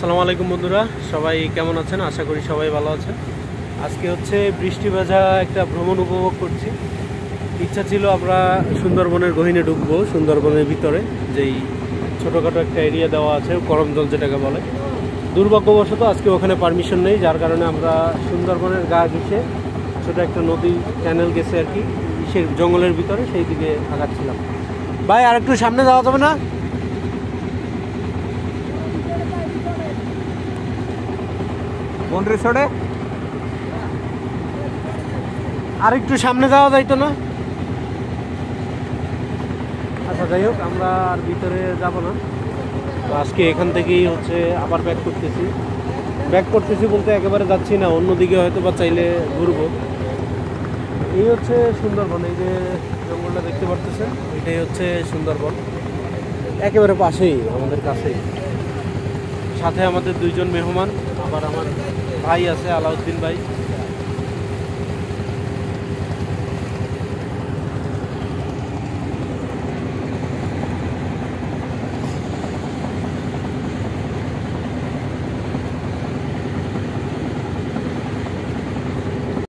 আসসালামু আলাইকুম বন্ধুরা, সবাই কেমন আছেন? আশা করি সবাই ভালো আছেন। আজকে হচ্ছে বৃষ্টি ভেজা একটা ভ্রমণ উপভোগ করছি। ইচ্ছা ছিল আমরা সুন্দরবনের গহীনে ঢুকবো, সুন্দরবনের ভিতরে যেই ছোটোখাটো একটা এরিয়া দেওয়া আছে করমজল যেটাকে বলে। দুর্ভাগ্যবশত আজকে ওখানে পারমিশন নেই, যার কারণে আমরা সুন্দরবনের গা ঘেঁষে ছোটো একটা নদী চ্যানেল গেছে আর কি, ইসের জঙ্গলের ভিতরে, সেই দিকে আগাচ্ছিলাম। ভাই আর একটু সামনে যাওয়া যাবে না? কোন রিসোর্টে? আর একটু সামনে যাওয়া যাইতো না? আচ্ছা, যাই হোক, আমরা আর ভিতরে যাব না। তো আজকে এখান থেকেই হচ্ছে আবার ব্যাক করতেছি বলতে একেবারে যাচ্ছি না, অন্যদিকে হয়তো বা চাইলে ঘুরবো। এই হচ্ছে সুন্দরবন, এই যে জঙ্গলটা দেখতে পারতেছেন, এটাই হচ্ছে সুন্দরবন, একেবারে পাশেই, আমাদের কাছেই। সাথে আমাদের দুইজন মেহমান, আবার আমার ভাই আছে, আলাউদ্দিন ভাই,